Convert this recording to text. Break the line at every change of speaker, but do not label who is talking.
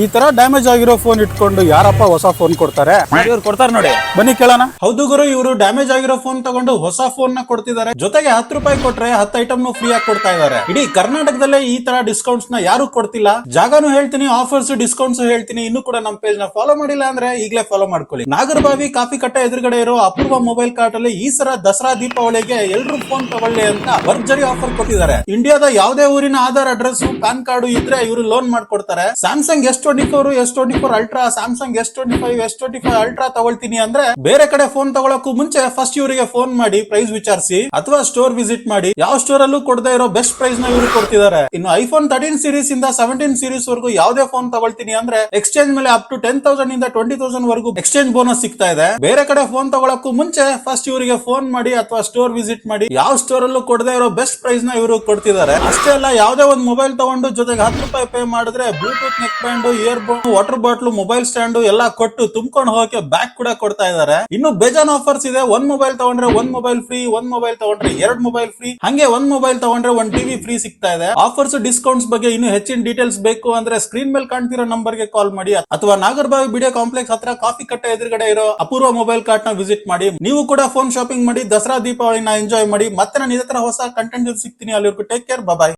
ಈ ತರ ಡ್ಯಾಮೇಜ್ ಆಗಿರೋ ಫೋನ್ ಇಟ್ಕೊಂಡು ಯಾರಪ್ಪ ಹೊಸ ಫೋನ್ ಕೊಡ್ತಾರೆ?
ಇವ್ರು ಕೊಡ್ತಾರ ನೋಡಿ,
ಬನ್ನಿ ಕೇಳೋಣ. ಹೌದು ಗುರು, ಇವರು ಡ್ಯಾಮೇಜ್ ಆಗಿರೋ ಫೋನ್ ತಗೊಂಡು ಹೊಸ ಫೋನ್ ನ ಕೊಡ್ತಿದ್ದಾರೆ. ಜೊತೆಗೆ 10 ರೂಪಾಯಿ ಕೊಟ್ರೆ 10 ಐಟಮ್ ಫ್ರೀ ಆಗಿ ಕೊಡ್ತಾ ಇದ್ದಾರೆ. ಇಡೀ ಕರ್ನಾಟಕದಲ್ಲೇ ಈ ತರ ಡಿಸ್ಕೌಂಟ್ಸ್ ನ ಯಾರು ಕೊಡ್ತಿಲ್ಲ. ಜಾಗನೂ ಹೇಳ್ತೀನಿ, ಆಫರ್ಸ್ ಡಿಸ್ಕೌಂಟ್ಸ್ ಹೇಳ್ತೀನಿ. ಇನ್ನು ಕೂಡ ನಮ್ಮ ಪೇಜ್ ನ ಫಾಲೋ ಮಾಡಿಲ್ಲ ಅಂದ್ರೆ ಈಗಲೇ ಫಾಲೋ ಮಾಡ್ಕೊಳ್ಳಿ. ನಾಗರಬಾವಿ ಕಾಫಿ ಕಟ್ಟೆ ಎದುರುಗಡೆ ಇರೋ ಅಪೂರ್ವ ಮೊಬೈಲ್ ಕಾರ್ಟ್ ಅಲ್ಲಿ ಈ ಸರ ದಸರಾ ದೀಪಾವಳಿಗೆ ಎಲ್ರು ಫೋನ್ ತಗೊಳ್ಳಿ ಅಂತ ಭರ್ಜರಿ ಆಫರ್ ಕೊಟ್ಟಿದ್ದಾರೆ. ಇಂಡಿಯಾದ ಯಾವುದೇ ಊರಿನ ಆಧಾರ್ ಅಡ್ರೆಸ್ ಪ್ಯಾನ್ ಕಾರ್ಡ್ ಇದ್ರೆ ಇವರು ಲೋನ್ ಮಾಡ್ಕೊಡ್ತಾರೆ. Samsung S24 S24 ultra, Samsung S25 S25 ultra ತಗೊಳ್ತೀನಿ ಅಂದ್ರೆ ಬೇರೆ ಕಡೆ ಫೋನ್ ತಗೊಳಕ್ಕೂ ಮುಂಚೆ ಫಸ್ಟ್ ಇವರಿಗೆ ಫೋನ್ ಮಾಡಿ ಪ್ರೈಸ್ ವಿಚಾರಿಸಿ ಅಥವಾ ಸ್ಟೋರ್ ವಿಸಿಟ್ ಮಾಡಿ. ಯಾವ ಸ್ಟೋರ್ ಅಲ್ಲೂ ಕೊಡದೇ ಇರೋ ಬೆಸ್ಟ್ ಪ್ರೈಸ್ ನ ಇವರು ಕೊಡ್ತಿದ್ದಾರೆ. ಇನ್ನು ಐಫೋನ್ 13 ಸೀರೀಸ್ ಇಂದ 17 ಸೀರೀಸ್ ವರೆಗೂ ಯಾವುದೇ ಫೋನ್ ತಗೊಳ್ತೀನಿ ಅಂದ್ರೆ ಎಕ್ಸ್ಚೇಂಜ್ ಮೇಲೆ ಅಪ್ ಟು 10,000 ಇಂದ 20,000 ವರೆಗೂ ಎಕ್ಸ್ಚೇಂಜ್ ಬೋನಸ್ ಸಿಗ್ತಾ ಇದೆ. ಬೇರೆ ಕಡೆ ಫೋನ್ ತಗೊಳಕ್ಕೂ ಮುಂಚೆ ಫಸ್ಟ್ ಇವರಿಗೆ ಫೋನ್ ಮಾಡಿ ಅಥವಾ ಸ್ಟೋರ್ ವಿಸಿಟ್ ಮಾಡಿ. ಯಾವ ಸ್ಟೋರ್ ಅಲ್ಲೂ ಕೊಡದೇ ಇರೋ ಬೆಸ್ಟ್ ಪ್ರೈಸ್ ನ ಇವರು ಕೊಡ್ತಿದ್ದಾರೆ. ಅಷ್ಟೇ ಅಲ್ಲ, ಯಾವುದೇ ಒಂದು ಮೊಬೈಲ್ ತಗೊಂಡು ಜೊತೆಗೆ 10 ರೂಪಾಯಿ ಪೇ ಮಾಡಿದ್ರೆ ಬ್ಲೂಟೂತ್ ನೆಕ್ ಬ್ಯಾಂಡ್, ಇಯರ್ ಬೋನ್, ವಾಟರ್ ಬಾಟ್ಲು, ಮೊಬೈಲ್ ಸ್ಟ್ಯಾಂಡ್ ಎಲ್ಲ ಕೊಟ್ಟು ತುಂಬಿಕೊಂಡು ಹೋಗಕ್ಕೆ ಬ್ಯಾಗ್ ಕೂಡ ಕೊಡ್ತಾ ಇದ್ದಾರೆ. ಇನ್ನು ಬೇಜಾನ್ ಆಫರ್ಸ್ ಇದೆ. ಒಂದ್ ಮೊಬೈಲ್ ತಗೊಂಡ್ರೆ ಒಂದ್ ಮೊಬೈಲ್ ಫ್ರೀ, ಒಂದ್ ಮೊಬೈಲ್ ತಗೊಂಡ್ರೆ 2 ಮೊಬೈಲ್ ಫ್ರೀ, ಹಂಗೆ ಒಂದ್ ಮೊಬೈಲ್ ತಗೊಂಡ್ರೆ 1 ಟಿವಿ ಫ್ರೀ ಸಿಗ್ತಾ ಇದೆ. ಆಫರ್ಸ್ ಡಿಸ್ಕೌಂಟ್ಸ್ ಬಗ್ಗೆ ಇನ್ನು ಹೆಚ್ಚಿನ ಡೀಟೇಲ್ಸ್ ಬೇಕು ಅಂದ್ರೆ ಸ್ಕ್ರೀನ್ ಮೇಲೆ ಕಾಣ್ತಿರೋ ನಂಬರ್ ಗೆ ಕಾಲ್ ಮಾಡಿ ಅಥವಾ ನಾಗರಬಾವಿ ಬಿಡಿಯೋ ಕಾಂಪ್ಲೆಕ್ಸ್ ಹತ್ರ ಕಾಫಿ ಕಟ್ಟೆ ಎದುರುಗಡೆ ಇರೋ ಅಪೂರ್ವ ಮೊಬೈಲ್ ಕಾರ್ಟ್ ನ ವಿಸಿಟ್ ಮಾಡಿ. ನೀವು ಕೂಡ ಫೋನ್ ಶಾಪಿಂಗ್ ಮಾಡಿ ದಸರಾ ದೀಪಾವಳಿನ ಎಂಜಾಯ್ ಮಾಡಿ. ಮತ್ತೆ ನಾನು ಇದೇ ತರ ಹೊಸ ಕಂಟೆಂಟ್ ಸಿಗ್ತೀನಿ. ಅಲ್ಲಿವರೆಗೂ ಟೇಕ್ ಕೇರ್, ಬಾಯ್.